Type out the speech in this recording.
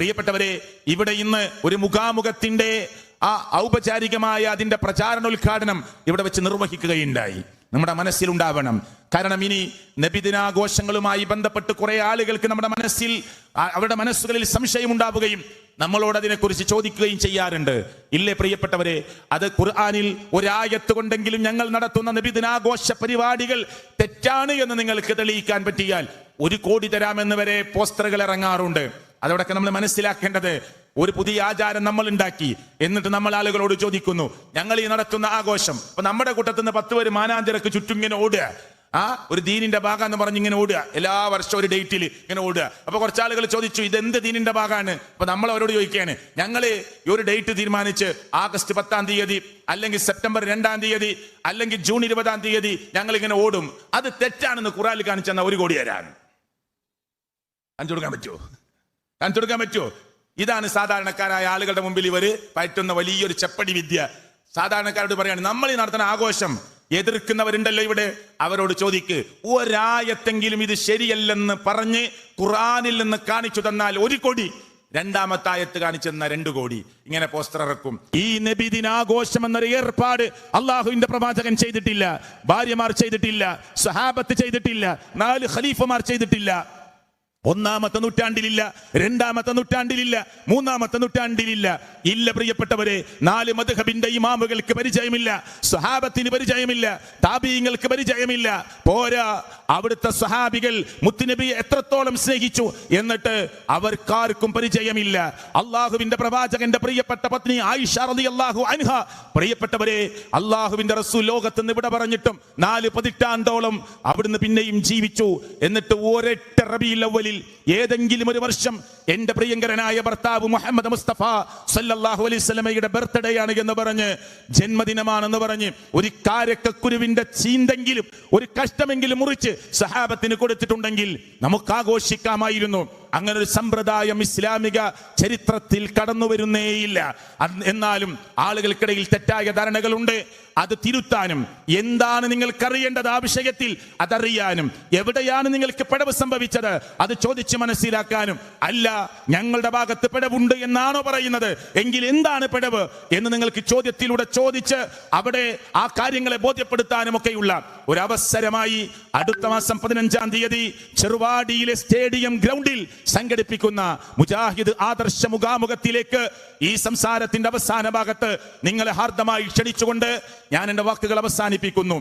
പ്രിയപ്പെട്ടവരെ, ഇവിടെ ഇന്ന് ഒരു മുഖാമുഖത്തിന്റെ ആ ഔപചാരികമായ അതിന്റെ പ്രചാരണോദ്ഘാടനം ഇവിടെ വെച്ച് നിർവഹിക്കുകയുണ്ടായി. നമ്മുടെ മനസ്സിലുണ്ടാവണം. കാരണം ഇനി നബിദിനാഘോഷങ്ങളുമായി ബന്ധപ്പെട്ട് കുറെ ആളുകൾക്ക് നമ്മുടെ മനസ്സിൽ അവരുടെ മനസ്സുകളിൽ സംശയമുണ്ടാവുകയും നമ്മളോട് അതിനെക്കുറിച്ച് ചോദിക്കുകയും ചെയ്യാറുണ്ട്. ഇല്ലേ പ്രിയപ്പെട്ടവരെ, അത് ഖുർആനിൽ ഒരായത്ത് കൊണ്ടെങ്കിലും ഞങ്ങൾ നടത്തുന്ന നബിദിനാഘോഷ പരിപാടികൾ തെറ്റാണ് എന്ന് നിങ്ങൾക്ക് തെളിയിക്കാൻ പറ്റിയാൽ 1 കോടി തരാമെന്ന് വരെ പോസ്റ്ററുകൾ ഇറങ്ങാറുണ്ട്. അതോടൊക്കെ നമ്മൾ മനസ്സിലാക്കേണ്ടത്, ഒരു പുതിയ ആചാരം നമ്മൾ ഉണ്ടാക്കി, എന്നിട്ട് നമ്മൾ ആളുകളോട് ചോദിക്കുന്നു ഞങ്ങൾ ഈ നടത്തുന്ന ആഘോഷം. അപ്പൊ നമ്മുടെ കൂട്ടത്തിൽ നിന്ന് 10 പേര് മാനാഞ്ചിറക്ക് ചുറ്റും ഇങ്ങനെ ഓടുക, ഒരു ദീനിന്റെ ഭാഗം എന്ന് പറഞ്ഞ് ഇങ്ങനെ ഓടുക, എല്ലാ വർഷവും ഒരു ഡേറ്റിൽ ഇങ്ങനെ ഓടുക. അപ്പൊ കുറച്ചാളുകൾ ചോദിച്ചു ഇതെന്ത് ദീനിന്റെ ഭാഗമാണ്? അപ്പൊ നമ്മൾ അവരോട് ചോദിക്കുകയാണ്, ഞങ്ങൾ ഈ ഒരു ഡേറ്റ് തീരുമാനിച്ച് ആഗസ്റ്റ് 10-ാം തീയതി അല്ലെങ്കിൽ സെപ്റ്റംബർ 2-ാം തീയതി അല്ലെങ്കിൽ ജൂൺ 20-ാം തീയതി ഞങ്ങൾ ഇങ്ങനെ ഓടും. അത് തെറ്റാണെന്ന് ഖുർആനിൽ കാണിച്ചെന്ന 1 കോടി തരാണ്. കാണിച്ചു കൊടുക്കാൻ പറ്റുമോ? ഇതാണ് സാധാരണക്കാരായ ആളുകളുടെ മുമ്പിൽ ഇവര് പയറ്റുന്ന വലിയൊരു ചെപ്പടി വിദ്യ. സാധാരണക്കാരോട് പറയാണ്, നമ്മൾ ഈ നടത്തുന്ന ആഘോഷം എതിർക്കുന്നവരുണ്ടല്ലോ ഇവിടെ, അവരോട് ചോദിക്ക്, ഒരായത്തെങ്കിലും ഇത് ശരിയല്ലെന്ന് പറഞ്ഞ് ഖുർആനിൽ നിന്ന് കാണിച്ചു തന്നാൽ 1 കോടി, 2-ാമത്തെ ആയത്ത് കാണിച്ചെന്ന 2 കോടി. ഇങ്ങനെ പോസ്റ്റർ ഇറക്കും. ഈ നബിദിനാഘോഷം എന്നൊരു ഏർപ്പാട് അള്ളാഹുവിന്റെ പ്രവാചകൻ ചെയ്തിട്ടില്ല, ഭാര്യമാർ ചെയ്തിട്ടില്ല, സ്വഹാബത്ത് ചെയ്തിട്ടില്ല, 4 ഖലീഫമാർ ചെയ്തിട്ടില്ല. 1-ാമത്തെ നൂറ്റാണ്ടിലില്ല, 2-ാമത്തെ നൂറ്റാണ്ടിലില്ല, 3-ാമത്തെ നൂറ്റാണ്ടിലില്ല. ഇല്ല പ്രിയപ്പെട്ടവരെ, 4 മദ്ഹബിന്റെ ഇമാമുകൾക്ക് പരിചയമില്ല, സ്വഹാബത്തിന് പരിചയമില്ല, താബീങ്ങൾക്ക് പരിചയമില്ല. പോരാ, അവിടുത്തെ സ്വഹാബികൾ മുത്തുനബിയെ എത്രത്തോളം സ്നേഹിച്ചു എന്നിട്ട് അവർക്കാർക്കും പരിചയമില്ല. അള്ളാഹുവിന്റെ പ്രവാചകന്റെ പ്രിയപ്പെട്ട പത്നി ആയിഷ റളിയല്ലാഹു അൻഹ, പ്രിയപ്പെട്ടവരെ, അള്ളാഹുവിന്റെ റസൂൽ ലോകത്ത് നിന്ന് ഇവിടെ പറഞ്ഞിട്ടും 4 പതിറ്റാണ്ടോളം അവിടുന്ന് പിന്നെയും ജീവിച്ചു. എന്നിട്ട് ഒരൊറ്റ റബീഉൽ അവ്വലിൽ ഏതെങ്കിലും ഒരു വർഷം എന്റെ പ്രിയങ്കരനായ ഭർത്താവ് മുഹമ്മദ് മുസ്തഫ സല്ലല്ലാഹു അലൈഹി വസല്ലമയുടെ ബർത്ത്ഡേ ആണ് എന്ന് പറഞ്ഞ്, ജന്മദിനമാണെന്ന് പറഞ്ഞ് ഒരു കാരക്കക്കുരുവിന്റെ ചീന്തെങ്കിലും ഒരു കഷ്ടമെങ്കിലും മുറിച്ച് സഹാബത്തിന് കൊടുത്തിട്ടുണ്ടെങ്കിൽ നമുക്ക് ആഘോഷിക്കാമായിരുന്നു. അങ്ങനെ ഒരു സമ്പ്രദായം ഇസ്ലാമിക ചരിത്രത്തിൽ കടന്നു വരുന്നേയില്ല. എന്നാലും ആളുകൾക്കിടയിൽ തെറ്റായ ധാരണകളുണ്ട്. അത് തിരുത്താനും എന്താണ് നിങ്ങൾക്കറിയേണ്ടത് ആ വിഷയത്തിൽ അതറിയാനും എവിടെയാണ് നിങ്ങൾക്ക് പിഴവ് സംഭവിച്ചത് അത് ചോദിച്ച് മനസ്സിലാക്കാനും, അല്ല ഞങ്ങളുടെ ഭാഗത്ത് പിഴവുണ്ട് എന്നാണോ പറയുന്നത് എങ്കിൽ എന്താണ് പിഴവ് എന്ന് നിങ്ങൾക്ക് ചോദ്യത്തിലൂടെ ചോദിച്ച് അവിടെ ആ കാര്യങ്ങളെ ബോധ്യപ്പെടുത്താനും ഒക്കെയുള്ള ഒരു അവസരമായി അടുത്ത മാസം 15-ാം തീയതി ചെറുവാടിയിലെ സ്റ്റേഡിയം ഗ്രൗണ്ടിൽ സംഘടിപ്പിക്കുന്ന മുജാഹിദ് ആദർശ മുഖാമുഖത്തിലേക്ക് ഈ സംസാരത്തിന്റെ അവസാന ഭാഗത്ത് നിങ്ങളെ ഹാർദമായി ക്ഷണിച്ചുകൊണ്ട് ഞാൻ എന്റെ വാക്കുകൾ അവസാനിപ്പിക്കുന്നു.